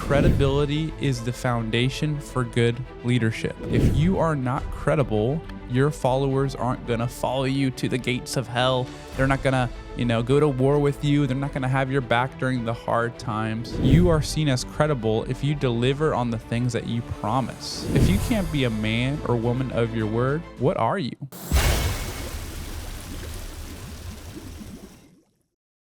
credibility is the foundation for good leadership. If you are not credible, your followers aren't going to follow you to the gates of hell. They're not going to, go to war with you. They're not going to have your back during the hard times. You are seen as credible if you deliver on the things that you promise. If you can't be a man or woman of your word, what are you?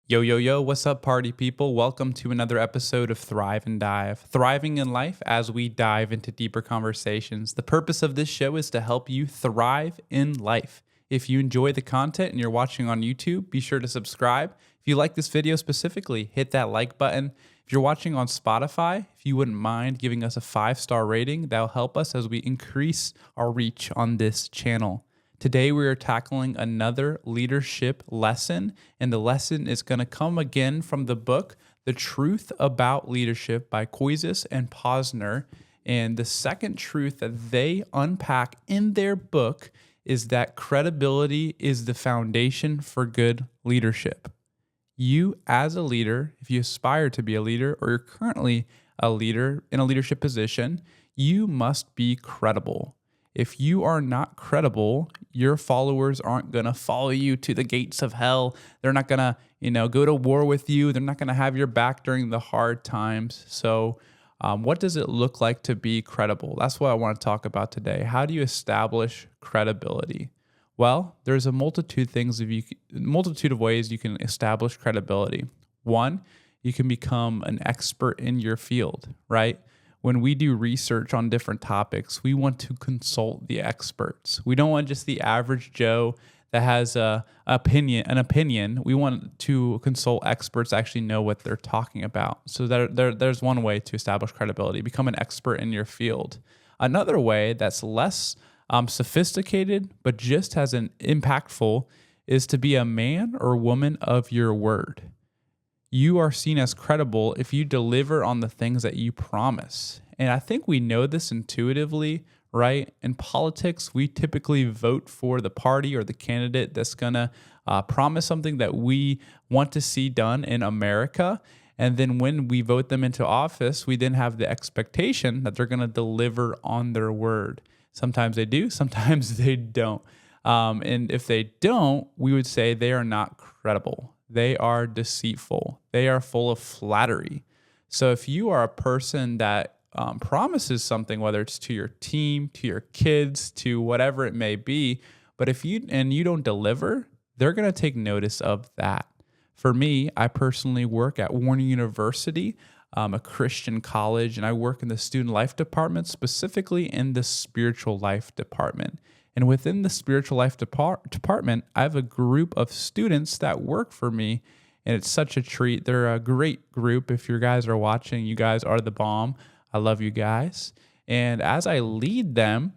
Yo, what's up, party people? Welcome to another episode of Thrive and Dive. Thriving in life as we dive into deeper conversations. The purpose of this show is to help you thrive in life. If you enjoy the content and you're watching on YouTube, be sure to subscribe. If you like this video specifically, hit that like button. If you're watching on Spotify, if you wouldn't mind giving us a 5-star rating, that'll help us as we increase our reach on this channel. Today, we are tackling another leadership lesson, and the lesson is going to come again from the book, The Truth About Leadership by Koizis and Posner. And the second truth that they unpack in their book is that credibility is the foundation for good leadership. You, as a leader, if you aspire to be a leader or you're currently a leader in a leadership position, you must be credible. If you are not credible, your followers aren't going to follow you to the gates of hell. They're not going to, go to war with you. They're not going to have your back during the hard times. So what does it look like to be credible? That's what I want to talk about today. How do you establish credibility? Well, there's a multitude of ways you can establish credibility. One, you can become an expert in your field, right? When we do research on different topics, we want to consult the experts. We don't want just the average Joe that has an opinion. We want to consult experts that actually know what they're talking about. So there's one way to establish credibility. Become an expert in your field. Another way that's less sophisticated, but just as impactful, is to be a man or woman of your word. You are seen as credible if you deliver on the things that you promise. And I think we know this intuitively, right? In politics, we typically vote for the party or the candidate that's going to promise something that we want to see done in America. And then when we vote them into office, we then have the expectation that they're going to deliver on their word. Sometimes they do, sometimes they don't. And if they don't, we would say they are not credible. They are deceitful. They are full of flattery. So if you are a person that promises something, whether it's to your team, to your kids, to whatever it may be, but if you don't deliver, they're going to take notice of that. For me, I personally work at Warner University, a Christian college, and I work in the student life department, specifically in the spiritual life department. And within the spiritual life department, I have a group of students that work for me, and it's such a treat. They're a great group. If you guys are watching, you guys are the bomb. I love you guys. And as I lead them,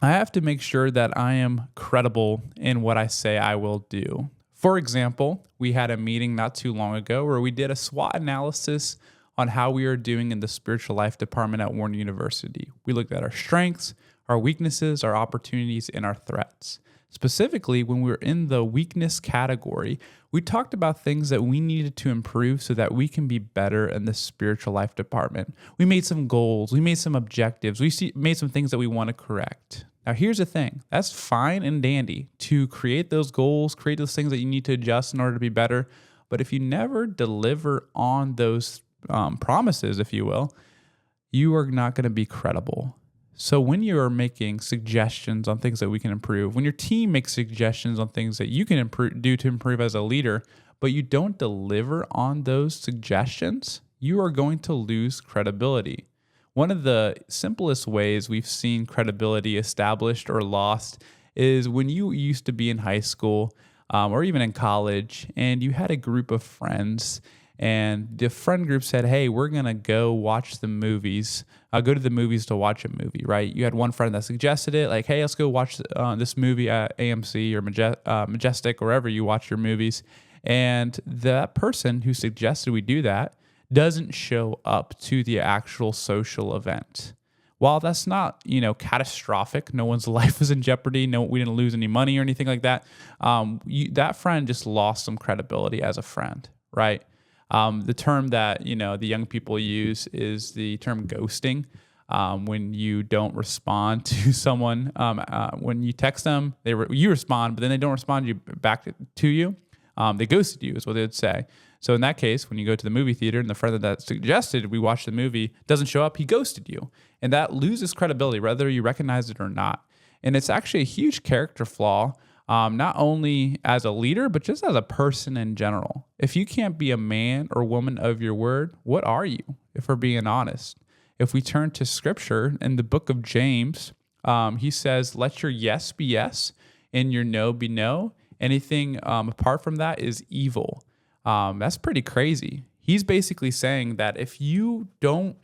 I have to make sure that I am credible in what I say I will do. For example, we had a meeting not too long ago where we did a SWOT analysis on how we are doing in the spiritual life department at Warner University. We looked at our strengths, our weaknesses, our opportunities, and our threats. Specifically, when we were in the weakness category, we talked about things that we needed to improve so that we can be better in the spiritual life department. We made some goals, we made some objectives, made some things that we want to correct. Now, here's the thing. That's fine and dandy to create those goals, create those things that you need to adjust in order to be better. But if you never deliver on those promises, if you will, you are not going to be credible. So when you are making suggestions on things that we can improve, when your team makes suggestions on things that you can do to improve as a leader, but you don't deliver on those suggestions, you are going to lose credibility. One of the simplest ways we've seen credibility established or lost is when you used to be in high school or even in college and you had a group of friends. And the friend group said, hey, we're going to go watch the movies. Go to the movies to watch a movie, right? You had one friend that suggested it, like, hey, let's go watch this movie at AMC or Majestic, wherever you watch your movies. And that person who suggested we do that doesn't show up to the actual social event. While that's not, catastrophic, no one's life is in jeopardy, no, we didn't lose any money or anything like that, that friend just lost some credibility as a friend, right? The term that, the young people use is the term ghosting. When you don't respond to someone, when you text them, you respond, but then they don't respond back to you. They ghosted you is what they would say. So in that case, when you go to the movie theater and the friend that suggested we watch the movie doesn't show up, he ghosted you. And that loses credibility, whether you recognize it or not. And it's actually a huge character flaw, not only as a leader, but just as a person in general. If you can't be a man or woman of your word, what are you, if we're being honest? If we turn to scripture in the book of James, he says, let your yes be yes and your no be no. Anything apart from that is evil. That's pretty crazy. He's basically saying that if you don't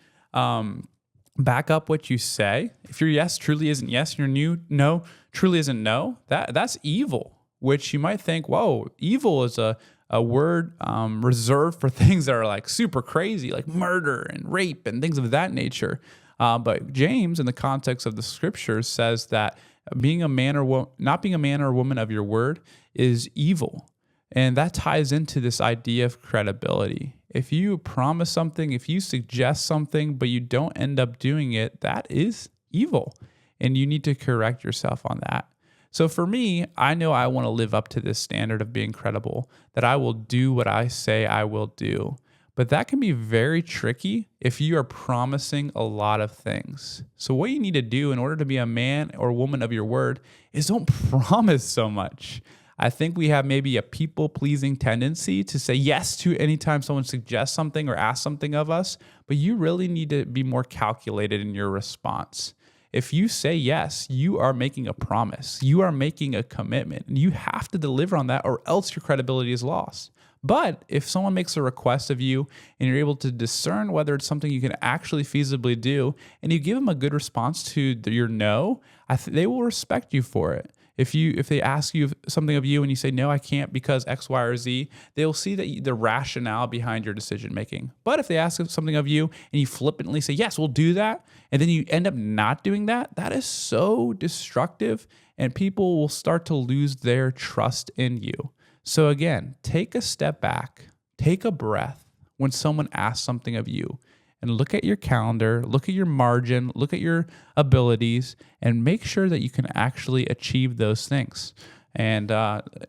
back up what you say, if your yes truly isn't yes, and your no truly isn't no, that's evil, which you might think, whoa, evil is a word reserved for things that are like super crazy, like murder and rape and things of that nature. But James, in the context of the scriptures, says that being a man or not being a man or woman of your word is evil. And that ties into this idea of credibility. If you promise something, if you suggest something, but you don't end up doing it, that is evil. And you need to correct yourself on that. So for me, I know I want to live up to this standard of being credible, that I will do what I say I will do. But that can be very tricky if you are promising a lot of things. So what you need to do in order to be a man or woman of your word is don't promise so much. I think we have maybe a people-pleasing tendency to say yes to anytime someone suggests something or asks something of us, but you really need to be more calculated in your response. If you say yes, you are making a promise. You are making a commitment. And you have to deliver on that or else your credibility is lost. But if someone makes a request of you and you're able to discern whether it's something you can actually feasibly do, and you give them a good response to your no, they will respect you for it. If they ask you something of you and you say, no, I can't because X, Y, or Z, they'll see that the rationale behind your decision making. But if they ask something of you and you flippantly say, yes, we'll do that, and then you end up not doing that, that is so destructive, and people will start to lose their trust in you. So again, take a step back, take a breath when someone asks something of you, and look at your calendar, look at your margin, look at your abilities, and make sure that you can actually achieve those things. And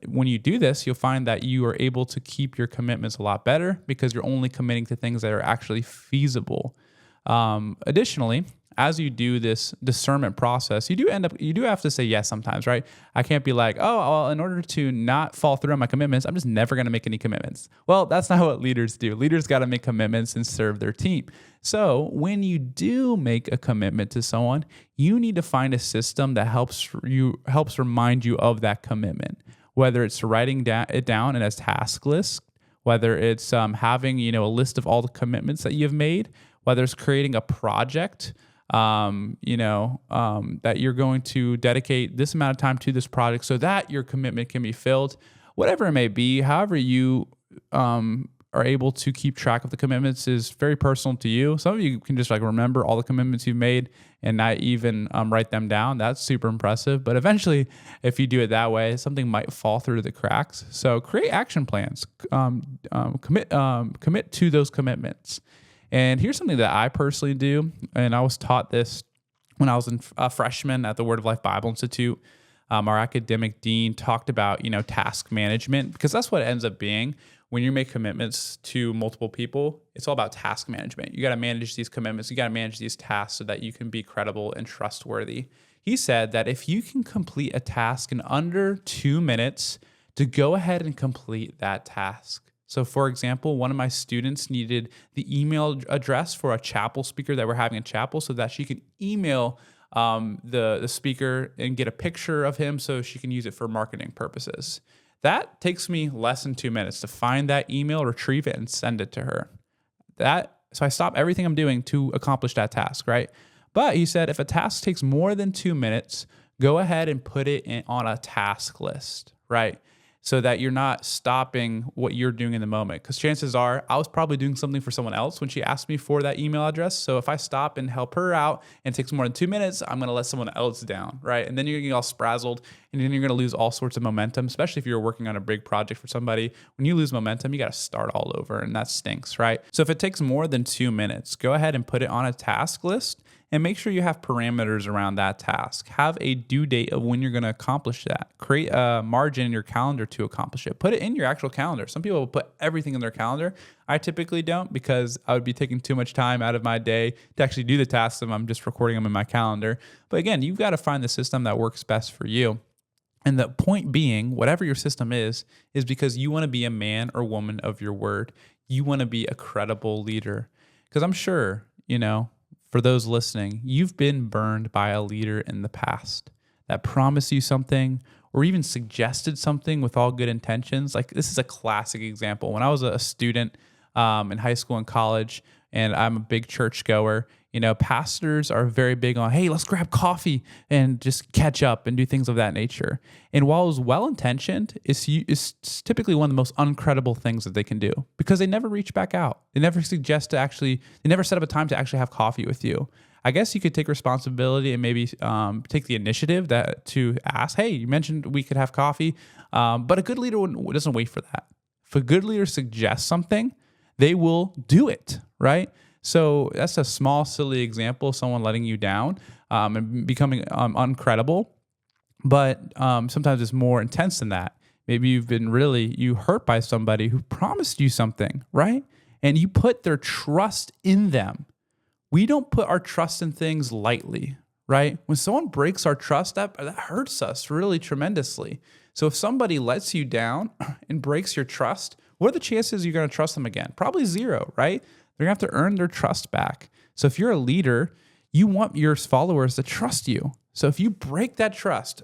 when you do this, you'll find that you are able to keep your commitments a lot better because you're only committing to things that are actually feasible. Additionally, as you do this discernment process, you do have to say yes sometimes, right? I can't be like, oh, well, in order to not fall through on my commitments, I'm just never going to make any commitments. Well, that's not what leaders do. Leaders got to make commitments and serve their team. So when you do make a commitment to someone, you need to find a system that helps remind you of that commitment. Whether it's writing it down in a task list, whether it's having a list of all the commitments that you've made, whether it's creating a project. That you're going to dedicate this amount of time to this project so that your commitment can be filled, whatever it may be. However you are able to keep track of the commitments is very personal to you. Some of you can just remember all the commitments you've made and not even write them down. That's super impressive. But eventually, if you do it that way, something might fall through the cracks. So create action plans. Commit to those commitments. And here's something that I personally do, and I was taught this when I was a freshman at the Word of Life Bible Institute. Our academic dean talked about, task management, because that's what it ends up being. When you make commitments to multiple people, it's all about task management. You got to manage these commitments. You got to manage these tasks so that you can be credible and trustworthy. He said that if you can complete a task in under 2 minutes, to go ahead and complete that task. So for example, one of my students needed the email address for a chapel speaker that we're having a chapel so that she can email the speaker and get a picture of him so she can use it for marketing purposes. That takes me less than 2 minutes to find that email, retrieve it, and send it to her. So I stop everything I'm doing to accomplish that task, right? But he said if a task takes more than 2 minutes, go ahead and put it on a task list, right? so that you're not stopping what you're doing in the moment. Because chances are I was probably doing something for someone else when she asked me for that email address. So if I stop and help her out and it takes more than 2 minutes, I'm going to let someone else down, right? And then you're going to get all sprazzled, and then you're going to lose all sorts of momentum, especially if you're working on a big project for somebody. When you lose momentum, you got to start all over, and that stinks, right? So if it takes more than 2 minutes, go ahead and put it on a task list and make sure you have parameters around that task. Have a due date of when you're going to accomplish that. Create a margin in your calendar to accomplish it. Put it in your actual calendar. Some people will put everything in their calendar. I typically don't, because I would be taking too much time out of my day to actually do the tasks if I'm just recording them in my calendar. But again, you've got to find the system that works best for you. And the point being, whatever your system is because you want to be a man or woman of your word. You want to be a credible leader. Because I'm sure, for those listening, you've been burned by a leader in the past that promised you something or even suggested something with all good intentions. Like, this is a classic example. When I was a student in high school and college, and I'm a big church goer, pastors are very big on, hey, let's grab coffee and just catch up and do things of that nature. And while it was well-intentioned, it's typically one of the most uncredible things that they can do, because they never reach back out. They never suggest they never set up a time to actually have coffee with you. I guess you could take responsibility and maybe take the initiative to ask, hey, you mentioned we could have coffee, but a good leader doesn't wait for that. If a good leader suggests something, they will do it, right? So that's a small, silly example of someone letting you down and becoming uncredible. But sometimes it's more intense than that. Maybe you've been you hurt by somebody who promised you something, right? And you put their trust in them. We don't put our trust in things lightly, right? When someone breaks our trust, that hurts us really tremendously. So if somebody lets you down and breaks your trust, what are the chances you're going to trust them again? Probably zero, right? They're going to have to earn their trust back. So if you're a leader, you want your followers to trust you. So if you break that trust,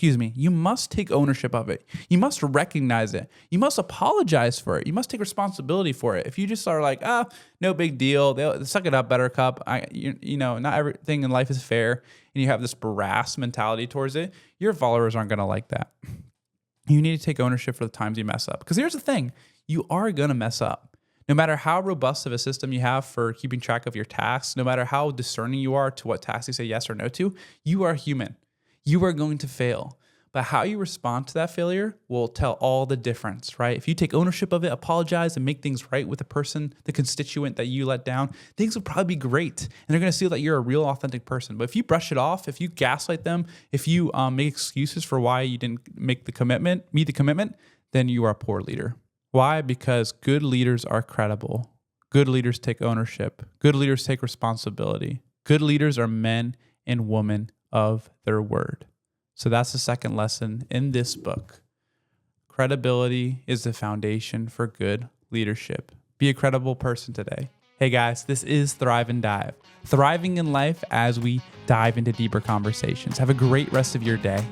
you must take ownership of it. You must recognize it. You must apologize for it. You must take responsibility for it. If you just are like, no big deal, they'll suck it up, buttercup. Not everything in life is fair, and you have this brass mentality towards it, your followers aren't going to like that. You need to take ownership for the times you mess up. Because here's the thing, you are going to mess up. No matter how robust of a system you have for keeping track of your tasks, no matter how discerning you are to what tasks you say yes or no to, you are human. You are going to fail. But how you respond to that failure will tell all the difference, right? If you take ownership of it, apologize, and make things right with the person, the constituent that you let down, things will probably be great. And they're going to see that you're a real, authentic person. But if you brush it off, if you gaslight them, if you make excuses for why you didn't meet the commitment, then you are a poor leader. Why? Because good leaders are credible. Good leaders take ownership. Good leaders take responsibility. Good leaders are men and women of their word. So that's the second lesson in this book. Credibility is the foundation for good leadership. Be a credible person today. Hey guys, this is Thrive and Dive. Thriving in life as we dive into deeper conversations. Have a great rest of your day.